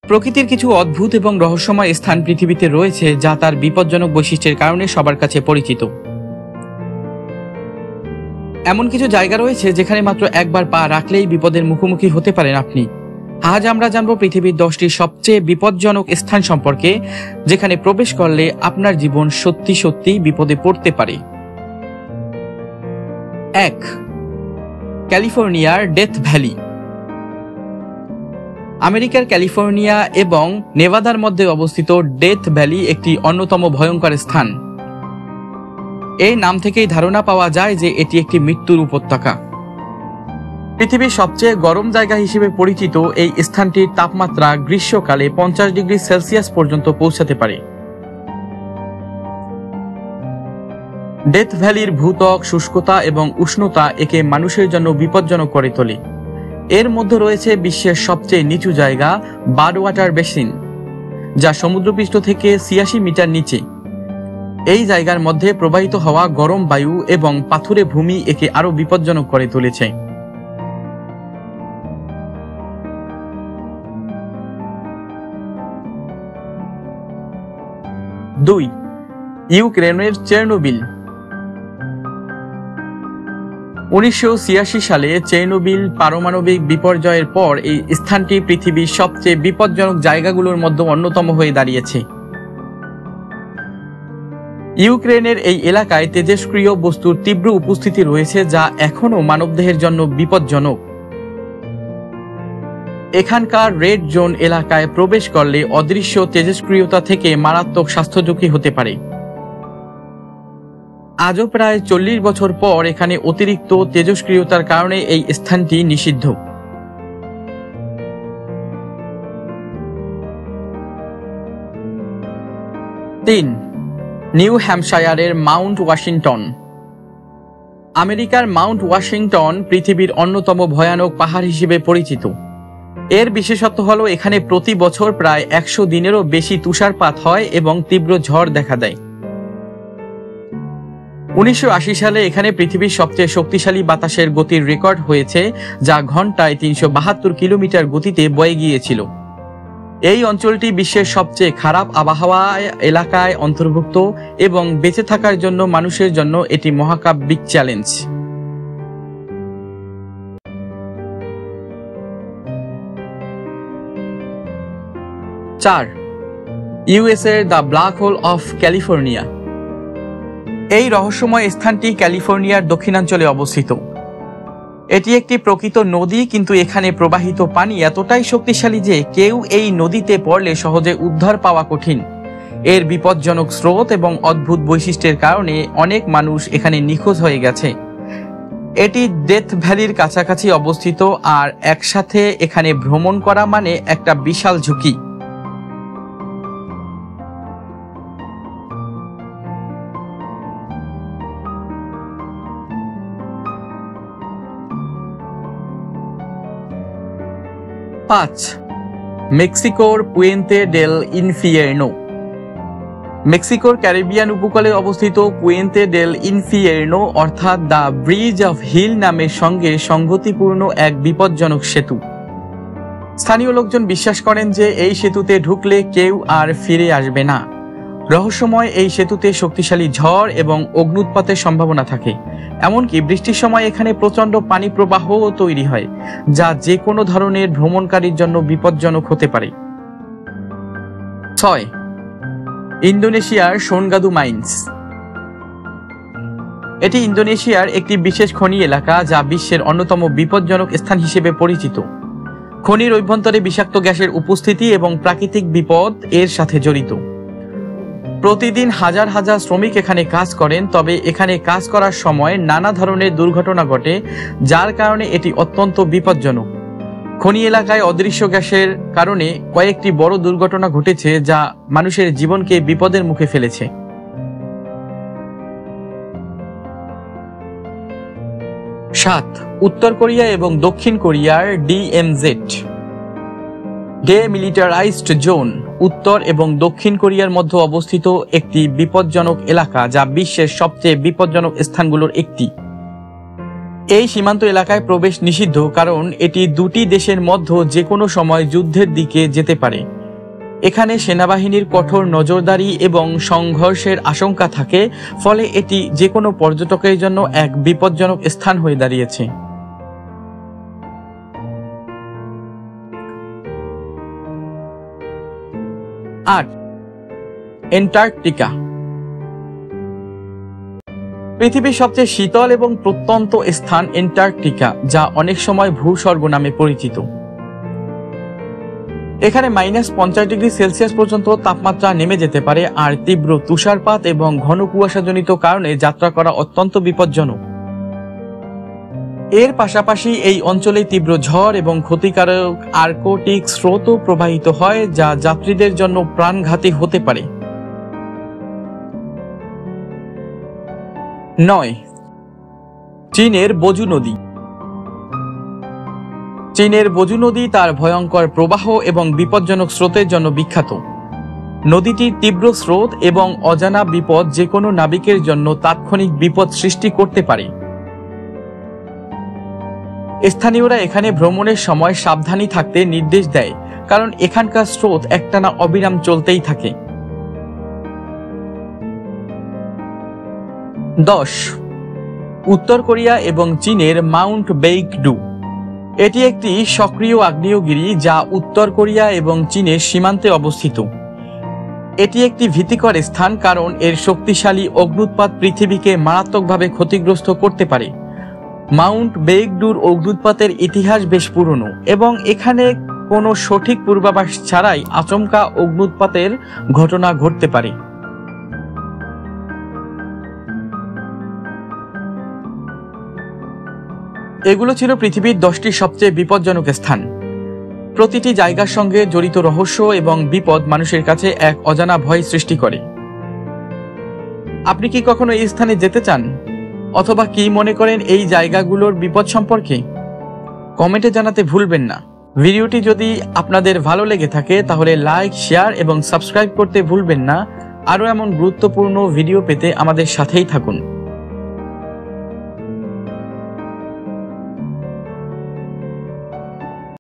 প্রকৃতির কিছু অদ্ভুত এবং রহস্যময় স্থান পৃথিবীতে রয়েছে যা তার বিপজ্জনক বৈশিষ্ট্যের কারণে সবার কাছে পরিচিত। এমন কিছু জায়গা রয়েছে যেখানে মাত্র একবার পা রাখলেই বিপদের মুখোমুখি হতে পারেন আপনি। আজ আমরা জানব পৃথিবীর 10টি সবচেয়ে বিপজ্জনক স্থান সম্পর্কে, যেখানে প্রবেশ করলে আপনার জীবন সত্যি সত্যি বিপদে পড়তে পারে। 1. ক্যালিফোর্নিয়ার ডেথ ভ্যালি। আমেরিকার ক্যালিফোর্নিয়া এবং নেভাদার মধ্যে অবস্থিত ডেথ ভ্যালি একটি অন্যতম ভয়ঙ্কর স্থান। এই নাম থেকেই ধারণা পাওয়া যায় যে এটি একটি মৃত্যুর উপত্যকা। পৃথিবীর সবচেয়ে গরম জায়গা হিসেবে পরিচিত এই স্থানটির তাপমাত্রা গ্রীষ্মকালে 50 ডিগ্রি সেলসিয়াস পর্যন্ত পৌঁছাতে পারে। ডেথ ভ্যালির ভূত্বক, শুষ্কতা এবং উষ্ণতা একে মানুষের জন্য বিপজ্জনক করে তোলে। এর মধ্যে রয়েছে বিশ্বের সবচেয়ে নিচু জায়গা বাডওয়াটার বেসিন, যা সমুদ্রপৃষ্ঠ থেকে 86 মিটার নিচে। এই জায়গার মধ্যে প্রবাহিত হওয়া গরম বায়ু এবং পাথুরে ভূমি একে আরো বিপজ্জনক করে তুলেছে। 2. ইউক্রেনের চেরনোবিল। 1986 সালে চেরনোবিল পারমাণবিক বিপর্যয়ের পর এই স্থানটি পৃথিবীর সবচেয়ে বিপজ্জনক জায়গাগুলোর মধ্যে অন্যতম হয়ে দাঁড়িয়েছে। ইউক্রেনের এই এলাকায় তেজস্ক্রিয় বস্তুর তীব্র উপস্থিতি রয়েছে, যা এখনও মানবদেহের জন্য বিপজ্জনক। এখানকার রেড জোন এলাকায় প্রবেশ করলে অদৃশ্য তেজস্ক্রিয়তা থেকে মারাত্মক স্বাস্থ্য ঝুঁকি হতে পারে। আজও প্রায় 40 বছর পর এখানে অতিরিক্ত তেজস্ক্রিয়তার কারণে এই স্থানটি নিষিদ্ধ। 3. নিউ হ্যাম্পশায়ারের মাউন্ট ওয়াশিংটন। আমেরিকার মাউন্ট ওয়াশিংটন পৃথিবীর অন্যতম ভয়ানক পাহাড় হিসেবে পরিচিত। এর বিশেষত্ব হল এখানে প্রতি বছর প্রায় 100 দিনেরও বেশি তুষারপাত হয় এবং তীব্র ঝড় দেখা দেয়। 1980 সালে এখানে পৃথিবীর সবচেয়ে শক্তিশালী বাতাসের গতির রেকর্ড হয়েছে, যা ঘন্টায় 372 কিলোমিটার গতিতে বয়ে গিয়েছিল। এই অঞ্চলটি বিশ্বের সবচেয়ে খারাপ আবহাওয়া এলাকায় অন্তর্ভুক্ত এবং বেঁচে থাকার জন্য মানুষের জন্য এটি মহাকাব্যিক চ্যালেঞ্জ। 4. ইউএসএর the black hole of California. এই রহস্যময় স্থানটি ক্যালিফোর্নিয়ার দক্ষিণাঞ্চলে অবস্থিত। এটি একটি প্রকৃত নদী, কিন্তু এখানে প্রবাহিত পানি এতটাই শক্তিশালী যে কেউ এই নদীতে পড়লে সহজে উদ্ধার পাওয়া কঠিন। এর বিপজ্জনক স্রোত এবং অদ্ভুত বৈশিষ্ট্যের কারণে অনেক মানুষ এখানে নিখোঁজ হয়ে গেছে। এটি ডেথ ভ্যালির কাছাকাছি অবস্থিত, আর একসাথে এখানে ভ্রমণ করা মানে একটা বিশাল ঝুঁকি। 5. মেক্সিকোর পুয়েন্তে ডেল ইনফিয়ের্নো। মেক্সিকোর ক্যারিবিয়ান উপকূলে অবস্থিত পুয়েন্তে ডেল ইনফিয়ের্নো অর্থাৎ দ্য ব্রিজ অফ হিল নামের সঙ্গে সংগতিপূর্ণ এক বিপজ্জনক সেতু। স্থানীয় লোকজন বিশ্বাস করেন যে এই সেতুতে ঢুকলে কেউ আর ফিরে আসবে না। রহস্যময় এই সেতুতে শক্তিশালী ঝড় এবং অগ্ন্যুৎপাতের সম্ভাবনা থাকে। এমনকি বৃষ্টির সময় এখানে প্রচন্ড পানি প্রবাহও তৈরি হয়, যা যে কোনো ধরনের ভ্রমণকারীর জন্য বিপজ্জনক হতে পারে। 6. ইন্দোনেশিয়ার সোনগাদু মাইন্স। এটি ইন্দোনেশিয়ার একটি বিশেষ খনি এলাকা, যা বিশ্বের অন্যতম বিপজ্জনক স্থান হিসেবে পরিচিত। খনির অভ্যন্তরে বিষাক্ত গ্যাসের উপস্থিতি এবং প্রাকৃতিক বিপদ এর সাথে জড়িত। প্রতিদিন হাজার হাজার শ্রমিক এখানে কাজ করেন, তবে এখানে কাজ করার সময় নানা ধরনের দুর্ঘটনা ঘটে, যার কারণে এটি অত্যন্ত বিপজ্জনক। খনি এলাকায় অদৃশ্য গ্যাসের কারণে কয়েকটি বড় দুর্ঘটনা ঘটেছে, যা মানুষের জীবনকে বিপদের মুখে ফেলেছে। 7. উত্তর কোরিয়া এবং দক্ষিণ কোরিয়ার ডিএমজেড ডেমিলিটারাইজড জোন উত্তর এবং দক্ষিণ কোরিয়ার মধ্যে অবস্থিত একটি বিপজ্জনক এলাকা, যা বিশ্বের সবচেয়ে বিপজ্জনক স্থানগুলোর একটি। এই সীমান্ত এলাকায় প্রবেশ নিষিদ্ধ, কারণ এটি দুটি দেশের মধ্যে যে কোনো সময় যুদ্ধের দিকে যেতে পারে। এখানে সেনাবাহিনীর কঠোর নজরদারি এবং সংঘর্ষের আশঙ্কা থাকে, ফলে এটি যে কোনো পর্যটকের জন্য এক বিপজ্জনক স্থান হয়ে দাঁড়িয়েছে। 8. অ্যান্টার্কটিকা। পৃথিবীর সবচেয়ে শীতল এবং প্রত্যন্ত স্থান অ্যান্টার্কটিকা, যা অনেক সময় ভূস্বর্গ নামে পরিচিত। এখানে -50 ডিগ্রি সেলসিয়াস পর্যন্ত তাপমাত্রা নেমে যেতে পারে, আর তীব্র তুষারপাত এবং ঘন কুয়াশাজনিত কারণে যাত্রা করা অত্যন্ত বিপজ্জনক। এর পাশাপাশি এই অঞ্চলে তীব্র ঝড় এবং ক্ষতিকারক আর্কটিক স্রোতও প্রবাহিত হয়, যা যাত্রীদের জন্য প্রাণঘাতী হতে পারে। 9. চীনের বোজু নদী। চীনের বোজু নদী তার ভয়ঙ্কর প্রবাহ এবং বিপজ্জনক স্রোতের জন্য বিখ্যাত। নদীটির তীব্র স্রোত এবং অজানা বিপদ যে কোনো নাবিকের জন্য তাৎক্ষণিক বিপদ সৃষ্টি করতে পারে। স্থানীয়রা এখানে ভ্রমণের সময় সাবধানী থাকতে নির্দেশ দেয়, কারণ এখানকার স্রোত একটানা অবিরাম চলতেই থাকে। 10. উত্তর কোরিয়া এবং চীনের মাউন্ট বেইকডু। এটি একটি সক্রিয় আগ্নেয়গিরি যা উত্তর কোরিয়া এবং চীনের সীমান্তে অবস্থিত। এটি একটি ভীতিকর স্থান, কারণ এর শক্তিশালী অগ্ন্যুৎপাত পৃথিবীকে মারাত্মকভাবে ক্ষতিগ্রস্ত করতে পারে। মাউন্ট বেইকডুর অগ্ন্যুৎপাতের ইতিহাস বেশ পুরনো, এবং এখানে কোনো সঠিক পূর্বাভাস ছাড়াই আচমকা অগ্ন্যুৎপাতের ঘটনা ঘটতে পারে। এগুলো ছিল পৃথিবীর 10টি সবচেয়ে বিপজ্জনক স্থান। প্রতিটি জায়গার সঙ্গে জড়িত রহস্য এবং বিপদ মানুষের কাছে এক অজানা ভয় সৃষ্টি করে। আপনি কি কখনো এই স্থানে যেতে চান, অথবা কি মনে করেন এই জায়গাগুলোর বিপদ সম্পর্কে? কমেন্টে জানাতে ভুলবেন না। ভিডিওটি যদি আপনাদের ভালো লেগে থাকে তাহলে লাইক, শেয়ার এবং সাবস্ক্রাইব করতে ভুলবেন না। আরও এমন গুরুত্বপূর্ণ ভিডিও পেতে আমাদের সাথেই থাকুন।